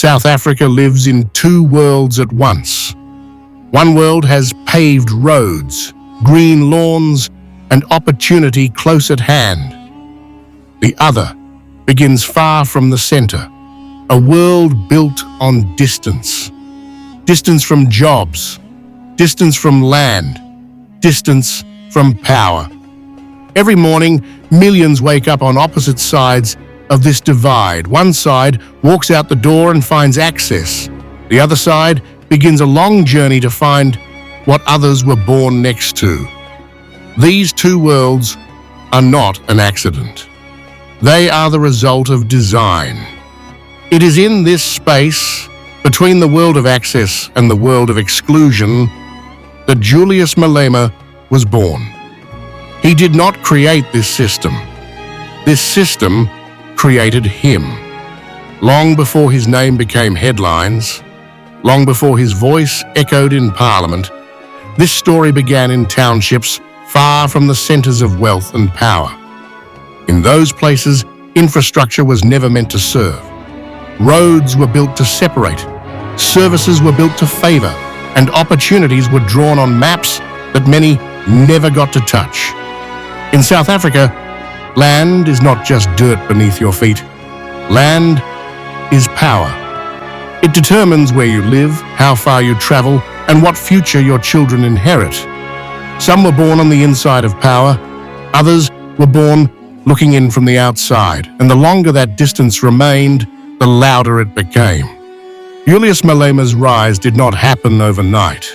South Africa lives in two worlds at once. One world has paved roads, green lawns, and opportunity close at hand. The other begins far from the center, a world built on distance. Distance from jobs, distance from land, distance from power. Every morning, millions wake up on opposite sides of this divide. One side walks out the door and finds access. The other side begins a long journey to find what others were born next to. These two worlds are not an accident. They are the result of design. It is in this space, between the world of access and the world of exclusion, that Julius Malema was born. He did not create this system. This system created him. Long before his name became headlines, long before his voice echoed in Parliament, this story began in townships far from the centers of wealth and power. In those places, infrastructure was never meant to serve. Roads were built to separate, services were built to favor, and opportunities were drawn on maps that many never got to touch. In South Africa, land is not just dirt beneath your feet. Land is power. It determines where you live, how far you travel, and what future your children inherit. Some were born on the inside of power, others were born looking in from the outside, and the longer that distance remained, the louder it became. Julius Malema's rise did not happen overnight.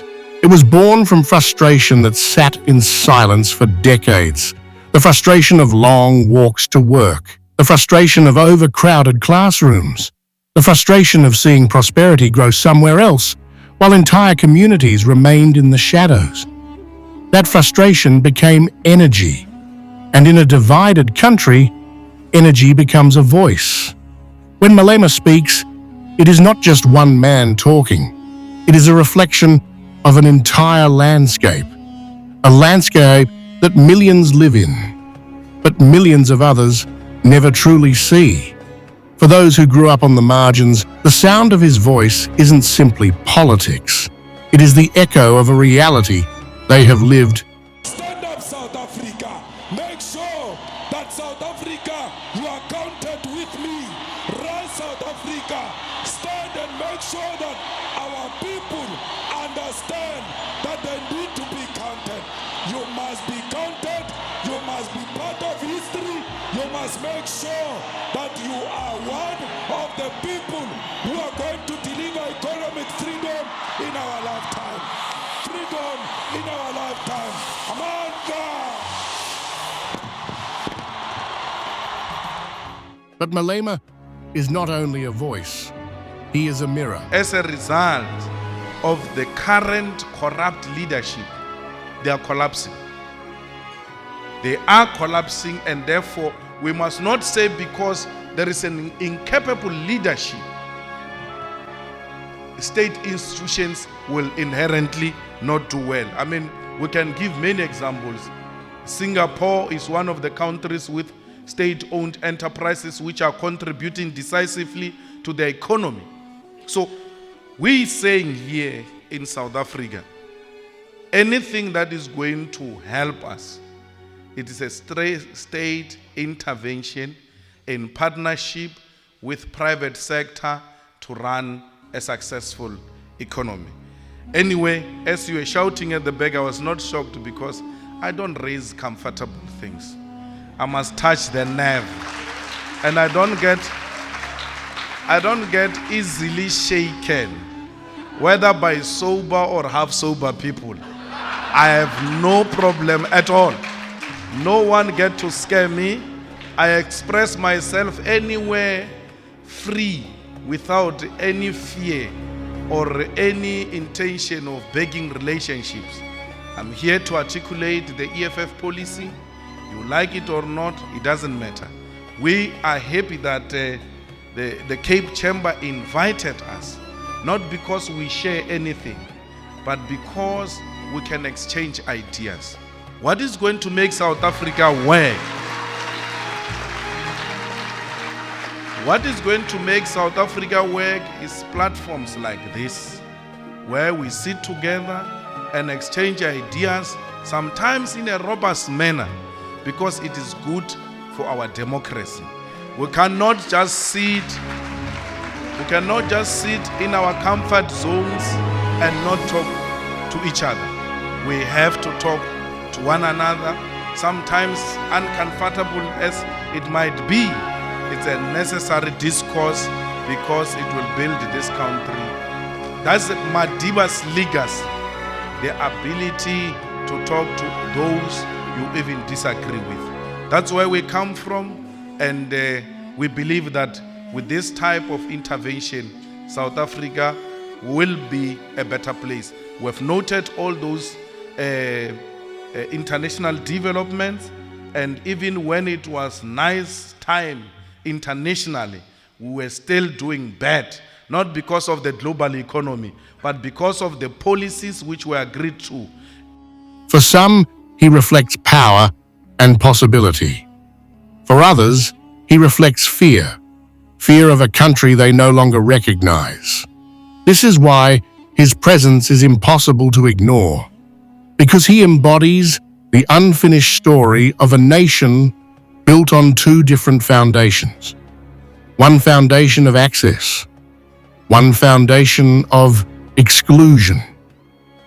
It was born from frustration that sat in silence for decades. The frustration of long walks to work, the frustration of overcrowded classrooms, the frustration of seeing prosperity grow somewhere else while entire communities remained in the shadows. That frustration became energy, and in a divided country, energy becomes a voice. When Malema speaks, it is not just one man talking. It is a reflection of an entire landscape, a landscape that millions live in, but millions of others never truly see. For those who grew up on the margins, the sound of his voice isn't simply politics. It is the echo of a reality they have lived. Stand up, South Africa. Make sure that South Africa, you are counted with me. Rise, South Africa. Stand and make sure that our people understand that they need to be counted. You must be counted. You must be part of history. You must make sure that you are one of the people who are going to deliver economic freedom in our lifetime. Freedom in our lifetime. Amanda! But Malema is not only a voice, he is a mirror. As a result of the current corrupt leadership, they are collapsing. They are collapsing, and therefore we must not say because there is an incapable leadership, state institutions will inherently not do well. I mean, we can give many examples. Singapore is one of the countries with state-owned enterprises which are contributing decisively to the economy. So we saying here in South Africa, anything that is going to help us, it is a state intervention in partnership with private sector to run a successful economy. Anyway, as you were shouting at the back, I was not shocked because I don't raise comfortable things. I must touch the nerve. And I don't get easily shaken, whether by sober or half sober people. I have no problem at all. No one get to scare me. I express myself anywhere free, without any fear or any intention of begging relationships. I'm here to articulate the EFF policy. You like it or not, it doesn't matter. We are happy that the Cape Chamber invited us, not because we share anything, but because we can exchange ideas. What is going to make South Africa work? What is going to make South Africa work is platforms like this, where we sit together and exchange ideas, sometimes in a robust manner, because it is good for our democracy. We cannot just sit in our comfort zones and not talk to each other. We have to talk to one another, sometimes uncomfortable as it might be. It's a necessary discourse because it will build this country. That's Madiba's legacy, the ability to talk to those you even disagree with. That's where we come from, and we believe that with this type of intervention, South Africa will be a better place. We've noted all those international developments, and even when it was nice time internationally, we were still doing bad, not because of the global economy, but because of the policies which were agreed to. For some, he reflects power and possibility. For others, he reflects fear of a country they no longer recognize. This is why his presence is impossible to ignore, because he embodies the unfinished story of a nation built on two different foundations. One foundation of access, one foundation of exclusion,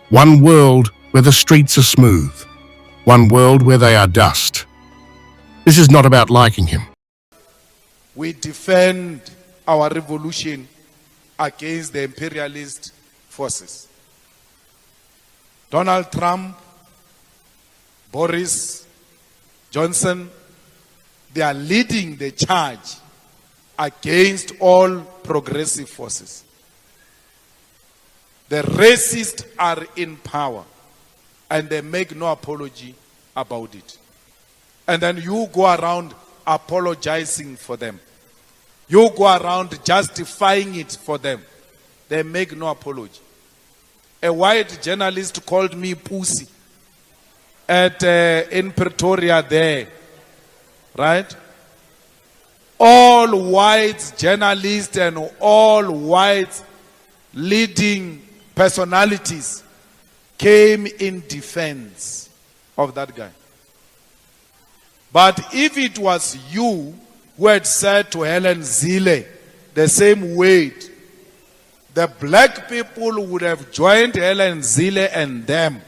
one world where the streets are smooth, one world where they are dust. This is not about liking him. We defend our revolution against the imperialist forces. Donald Trump, Boris Johnson, they are leading the charge against all progressive forces. The racists are in power and they make no apology about it. And then you go around apologizing for them. You go around justifying it for them. They make no apology. A white journalist called me pussy in Pretoria there, right? All white journalists and all white leading personalities came in defense of that guy. But if it was you who had said to Helen Zille the same weight, the black people would have joined Helen Zille and them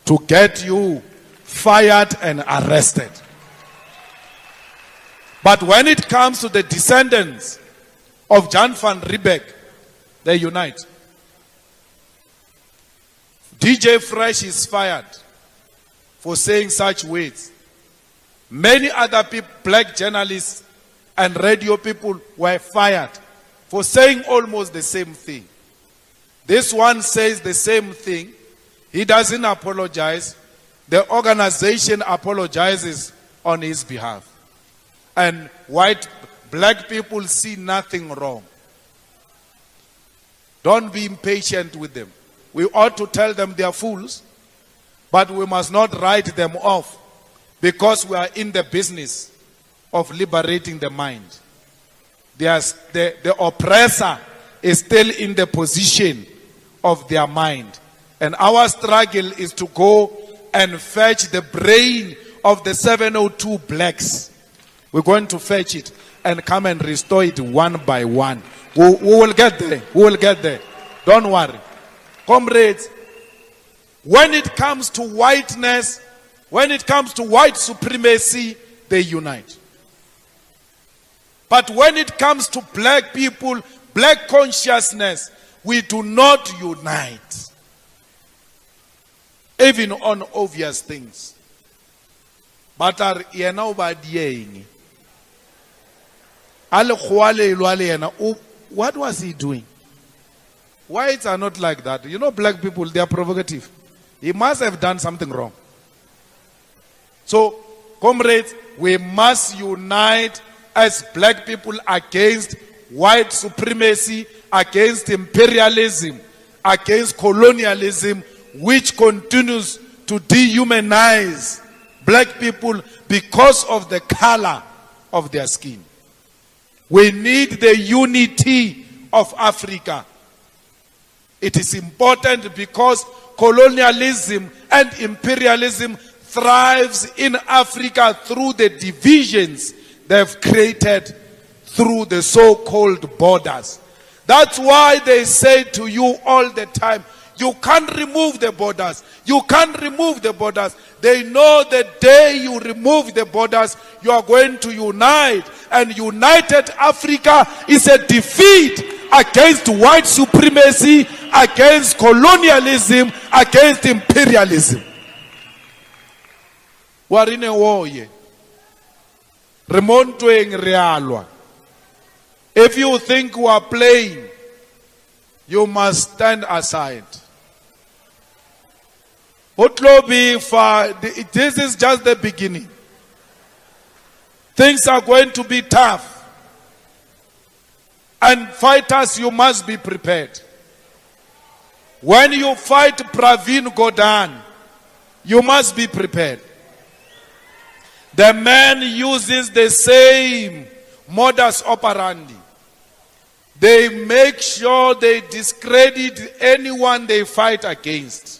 to get you fired and arrested. But when it comes to the descendants of Jan van Riebeeck, they unite. DJ Fresh is fired for saying such words. Many other people, black journalists and radio people, were fired for saying almost the same thing. This one says the same thing. He doesn't apologize. The organization apologizes on his behalf. And black people see nothing wrong. Don't be impatient with them. We ought to tell them they are fools, but we must not write them off because we are in the business of liberating the mind. The oppressor is still in the position of their mind. And our struggle is to go and fetch the brain of the 702 blacks. We're going to fetch it and come and restore it one by one. We will get there. We will get there. Don't worry. Comrades, when it comes to whiteness, when it comes to white supremacy, they unite. But when it comes to black people, black consciousness, we do not unite. Even on obvious things. But what was he doing? Whites are not like that. You know, black people, they are provocative. He must have done something wrong. So, comrades, we must unite as black people against white supremacy, against imperialism, against colonialism, which continues to dehumanize black people because of the color of their skin. We need the unity of Africa. It is important because colonialism and imperialism thrives in Africa through the divisions they've created through the so-called borders. That's why they say to you all the time, you can't remove the borders. You can't remove the borders. They know the day you remove the borders, you are going to unite. And united Africa is a defeat against white supremacy, against colonialism, against imperialism. We are in a war here. Remontoeng realwa. If you think we are playing, you must stand aside. This is just the beginning. Things are going to be tough. And fighters, you must be prepared. When you fight Pravin Gordhan, you must be prepared. The man uses the same modus operandi. They make sure they discredit anyone they fight against.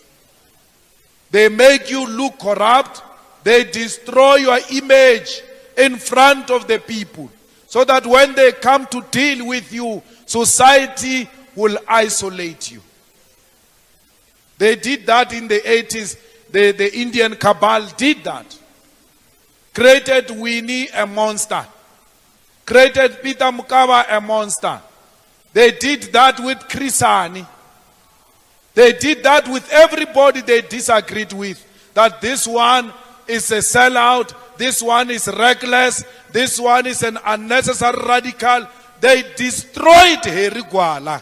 They make you look corrupt. They destroy your image in front of the people, so that when they come to deal with you, society will isolate you. They did that in the 80s. The Indian cabal did that. Created Winnie a monster. Created Peter Mukaba a monster. They did that with Krisani. They did that with everybody they disagreed with. That this one is a sellout. This one is reckless. This one is an unnecessary radical. They destroyed Heri Gwala,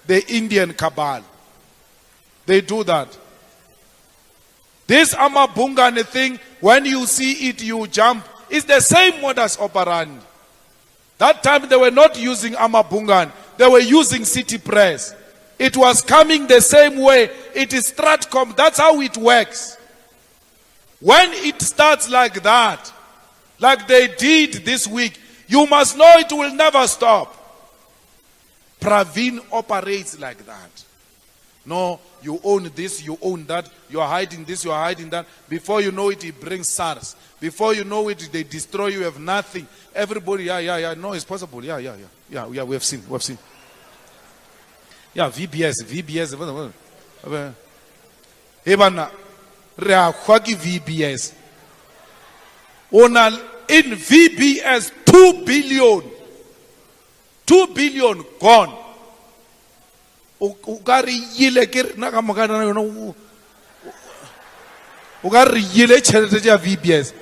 the Indian cabal. They do that. This Amabungane thing, when you see it, you jump. It's the same modus operandi. That time they were not using Amabungan. They were using City Press. It was coming the same way. It is Stratcom. That's how it works. When it starts like that, like they did this week, you must know it will never stop. Pravin operates like that. No, you own this, you own that, you are hiding this, you are hiding that. Before you know it, he brings SARS. Before you know it, they destroy you, have nothing. Everybody, yeah, no, it's possible. Yeah, we have seen. Yeah, VBS. Ebana, Reakwagi VBS. In VBS, 2 billion gone. Ugari yile kir nakamagana no. Ugari yile chelete VBS.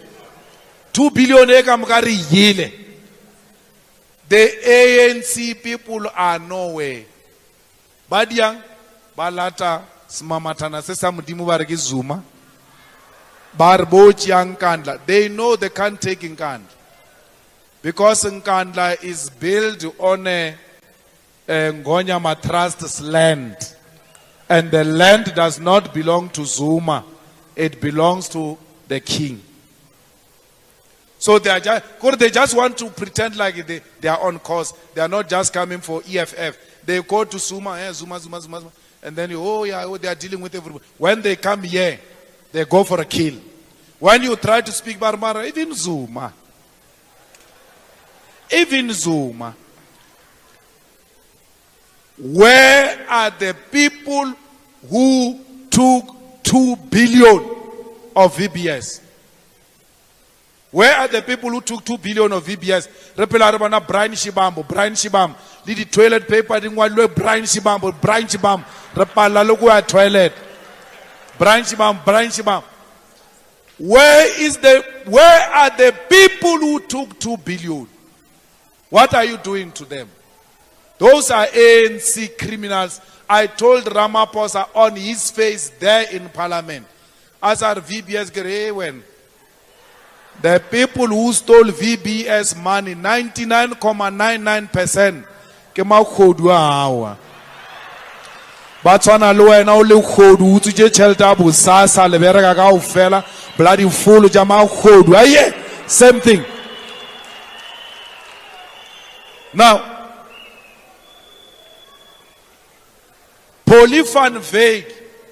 2 billion ekamagari yile. The ANC people are nowhere. Badiang, Balata, Smamatana, Sesamudimu Baraki Zuma, Barbochi and Kandla. They know they can't take Nkandla. Because Nkandla is built on a Ngonyama Trust's land. And the land does not belong to Zuma. It belongs to the king. So they just want to pretend like they are on course. They are not just coming for EFF. They go to Zuma, Zuma, and then they are dealing with everybody. When they come here, they go for a kill. When you try to speak Barbara, even Zuma. Where are the people who took 2 billion of VBS? Where are the people who took 2 billion of VBS? Repelarabana Brian Shibam. Did the toilet paper didn't want to Brian Shibam. Repala logo at toilet. Brian Shibam. Where are the people who took 2 billion? What are you doing to them? Those are ANC criminals. I told Ramaphosa on his face there in Parliament. As our VBS Grewen. The people who stole VBS money, 99.99%, came out Kodua. But on a low and only Kodu to Cheltabu, Sasa, Lebera fella, bloody fool, Jamal Kodua. Same thing. Now, Polly van Veek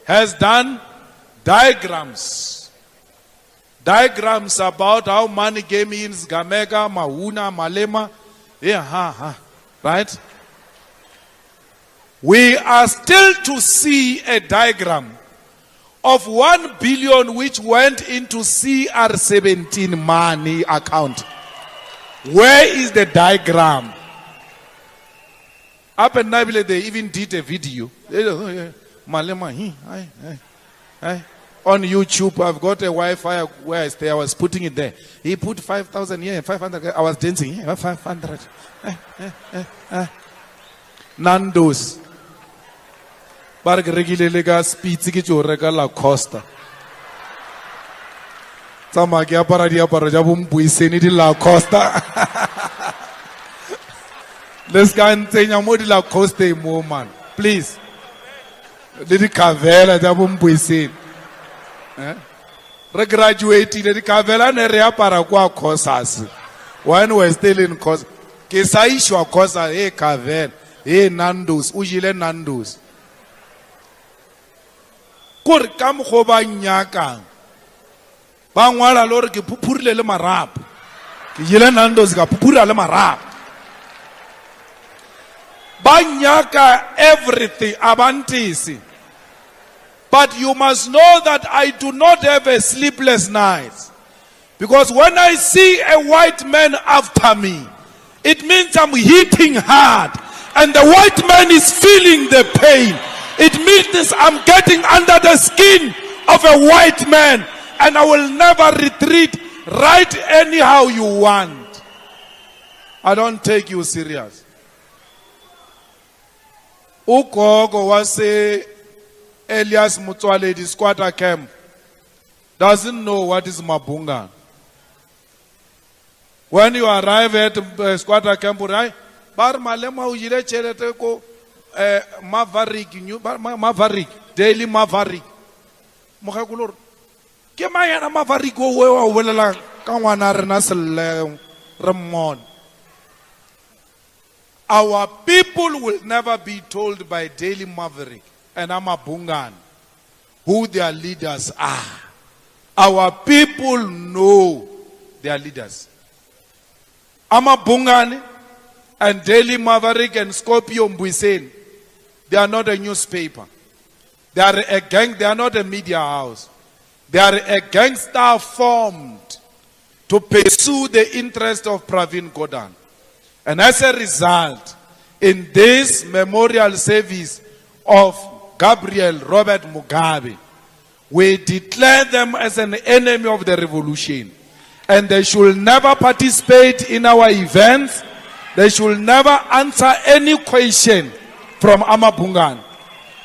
has done diagrams about how money came in, Gamega, Mahuna, Malema, right? We are still to see a diagram of 1 billion which went into CR17 money account. Where is the diagram? Up in Nabile, they even did a video. Malema, on YouTube, I've got a Wi-Fi where I stay. I was putting it there. He put 5,000 here, 500. I was dancing. 500. Nando's. Barg regularly gas pizza to regala costa. Samagia paradia parajabum puisenity la costa. Let's go and say Yamodi la costa more man. Please. Did it cavella jabum puisin? Regraduated the cavella nerea paraqua cosas. When we're still in cos. Kesaishwa cosa, cavel, Nando's, Ujile Nando's. Kur kam khoba nyaka ba ngwala lore ke phupurile le marapo ke yele Nando's ka phupura le marapo ba nyaka everything abantisi. But you must know that I do not have a sleepless night, because when I see a white man after me, it means I'm hitting hard and the white man is feeling the pain. It means I'm getting under the skin of a white man, and I will never retreat. Right anyhow you want. I don't take you serious. Ugogo was say Elias Mutwale, the squatter camp, doesn't know what is Mabunga. When you arrive at squatter camp, right? Bar Malema ujile chelete ko Maverick, daily Maverick. Mokakulor. Ke mayana Maverick o wewa welela kangwana rena sele Ramon. Our people will never be told by Daily Maverick and Amabungan who their leaders are. Our people know their leaders. Amabungan and Daily Maverick and Scorpio Mbwisen, they are not a newspaper. They are a gang, they are not a media house. They are a gangster formed to pursue the interest of Pravin Gordhan. And as a result, in this memorial service of Gabriel Robert Mugabe, we declare them as an enemy of the revolution. And they should never participate in our events. They should never answer any question from Amabungan,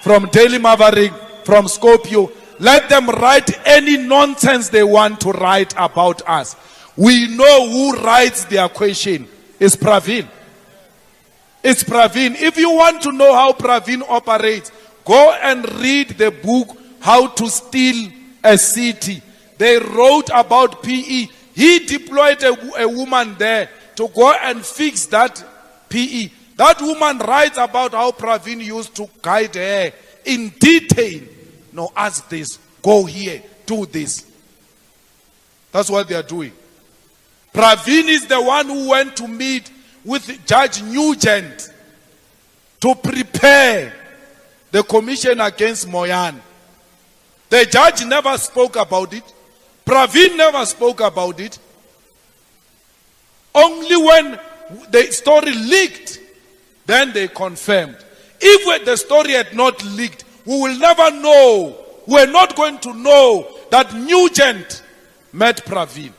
from Daily Maverick, from Scorpio. Let them write any nonsense they want to write about us. We know who writes their question. It's Pravin. It's Pravin. If you want to know how Pravin operates, go and read the book, How to Steal a City. They wrote about PE. He deployed a woman there to go and fix that PE. That woman writes about how Pravin used to guide her in detail. No, ask this, go here, do this. That's what they are doing. Pravin is the one who went to meet with Judge Nugent to prepare the commission against Moyan. The judge never spoke about it. Pravin never spoke about it. Only when the story leaked, then they confirmed. If the story had not leaked, we will never know. We're not going to know that Nugent met Pravin.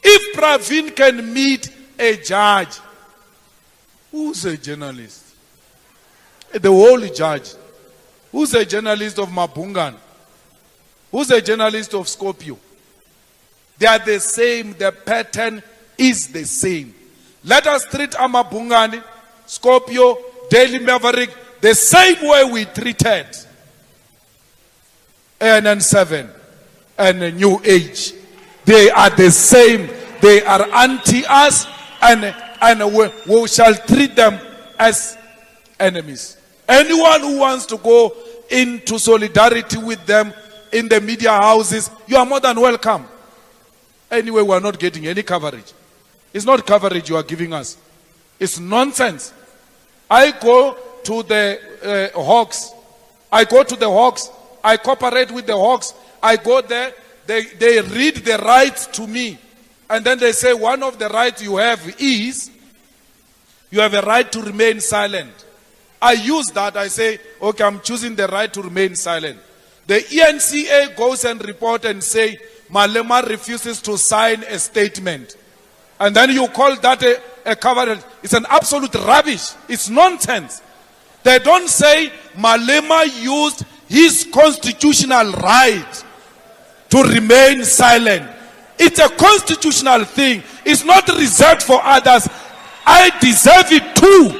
If Pravin can meet a judge, who's a journalist? The holy judge. Who's a journalist of Mabungan? Who's a journalist of Scorpio? They are the same. The pattern is the same. Let us treat Amabungani, Scorpio, Daily Maverick the same way we treated ANN7 and New Age. They are the same. They are anti us, and and we shall treat them as enemies. Anyone who wants to go into solidarity with them in the media houses, you are more than welcome. Anyway, we are not getting any coverage. It's not coverage you are giving us. It's nonsense. I go to the Hawks. I go to the Hawks. I cooperate with the Hawks. I go there. They read the rights to me. And then they say one of the rights you have is you have a right to remain silent. I use that. I say, okay, I'm choosing the right to remain silent. The nthe goes and report and say, Malema refuses to sign a statement. And then you call that a coverage. It's an absolute rubbish. It's nonsense. They don't say Malema used his constitutional right to remain silent. It's a constitutional thing. It's not reserved for others. I deserve it too.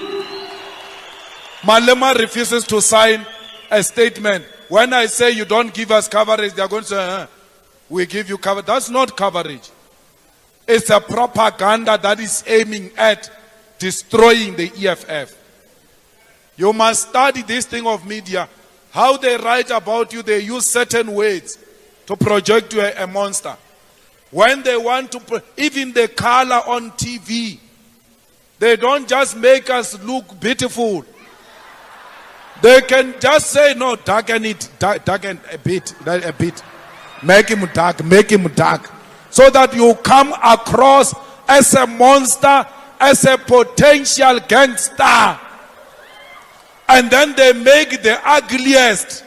Malema refuses to sign a statement. When I say you don't give us coverage, they're going to say, we give you coverage. That's not coverage. It's a propaganda that is aiming at destroying the EFF. You must study this thing of media. How they write about you, they use certain words to project you a monster. When they want to, even the color on TV, they don't just make us look beautiful. They can just say, no, darken it, darken a bit. Make him dark. So that you come across as a monster, as a potential gangster. And then they make the ugliest,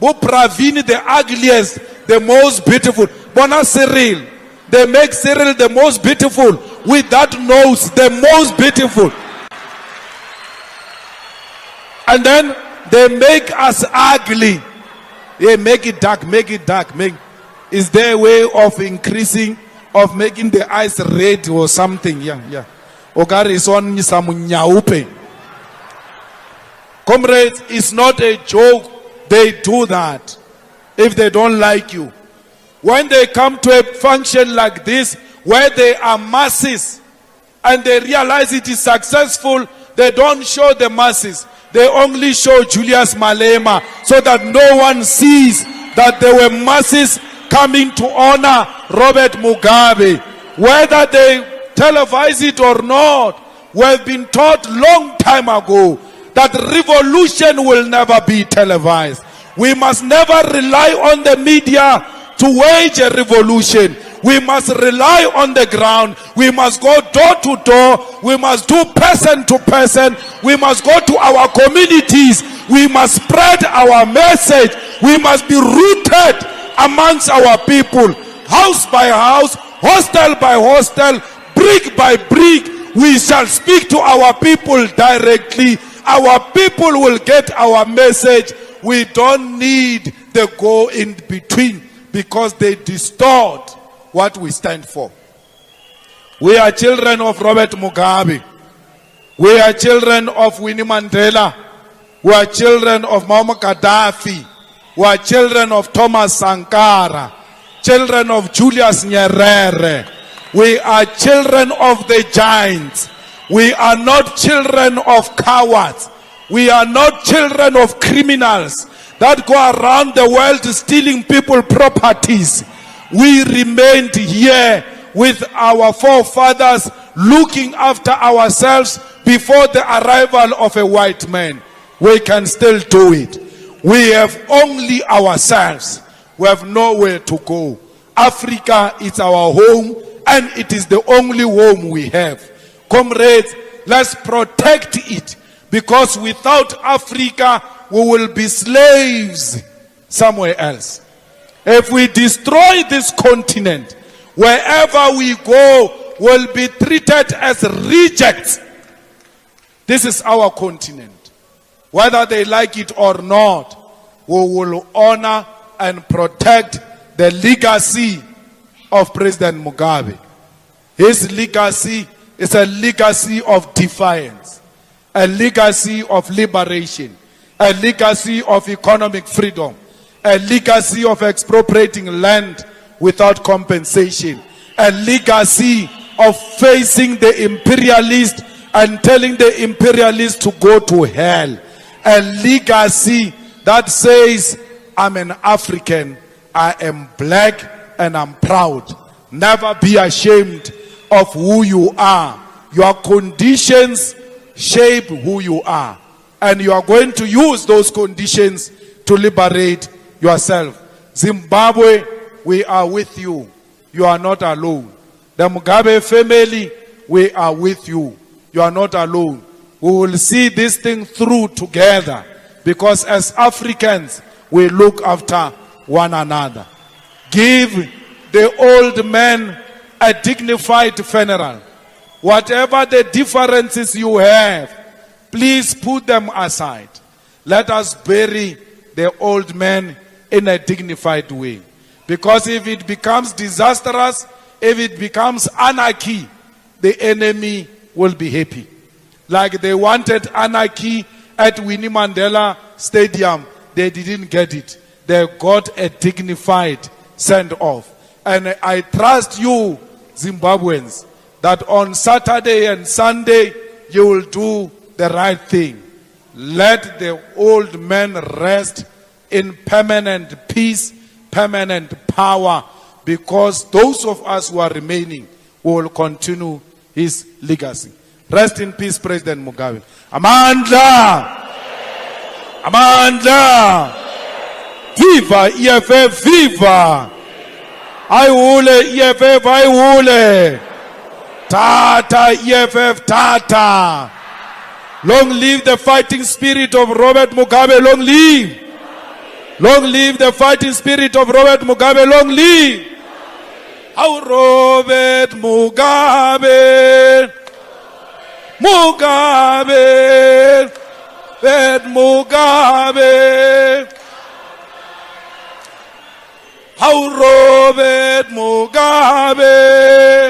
Pravini the ugliest, the most beautiful. Bona Cyril, they make Cyril the most beautiful with that nose, the most beautiful. And then they make us ugly. They make it dark. Is there a way of increasing, of making the eyes red or something? Yeah. Comrades, it's not a joke. They do that if they don't like you. When they come to a function like this, where there are masses, and they realize it is successful, they don't show the masses. They only show Julius Malema so that no one sees that there were masses coming to honor Robert Mugabe. Whether they televise it or not, we've been taught long time ago that revolution will never be televised. We must never rely on the media to wage a revolution. We must rely on the ground. We must go door to door. We must do person to person. We must go to our communities. We must spread our message. We must be rooted amongst our people. House by house, hostel by hostel, brick by brick. We shall speak to our people directly. Our people will get our message. We don't need the go in between because they distort what we stand for. We are children of Robert Mugabe. We are children of Winnie Mandela. We are children of Muammar Gaddafi. We are children of Thomas Sankara. Children of Julius Nyerere. We are children of the giants. We are not children of cowards. We are not children of criminals that go around the world stealing people's properties. We remained here with our forefathers looking after ourselves before the arrival of a white man. We can still do it. We have only ourselves. We have nowhere to go. Africa is our home and it is the only home we have. Comrades, let's protect it, because without Africa we will be slaves somewhere else. If we destroy this continent, wherever we go, we'll be treated as rejects. This is our continent. Whether they like it or not, we will honor and protect the legacy of President Mugabe. His legacy is a legacy of defiance, a legacy of liberation, a legacy of economic freedom, a legacy of expropriating land without compensation, a legacy of facing the imperialist and telling the imperialist to go to hell. A legacy that says, I'm an African, I am black, and I'm proud. Never be ashamed of who you are. Your conditions shape who you are. And you are going to use those conditions to liberate yourself. Zimbabwe, we are with you. You are not alone. The Mugabe family, we are with you. You are not alone. We will see this thing through together, because as Africans, we look after one another. Give the old man a dignified funeral. Whatever the differences you have, please put them aside. Let us bury the old man in a dignified way. Because if it becomes disastrous, if it becomes anarchy, the enemy will be happy. Like they wanted anarchy at Winnie Mandela Stadium, they didn't get it. They got a dignified send-off. And I trust you, Zimbabweans, that on Saturday and Sunday, you will do the right thing. Let the old man rest in permanent peace, permanent power, because those of us who are remaining will continue his legacy. Rest in peace, President Mugabe. Amandla! Amandla! Viva EFF, viva! Ayule EFF, ayule! Tata EFF, tata! Long live the fighting spirit of Robert Mugabe, long live! Long live the fighting spirit of Robert Mugabe, long live! How Robert Mugabe! Mugabe! Robert Mugabe! How Robert Mugabe!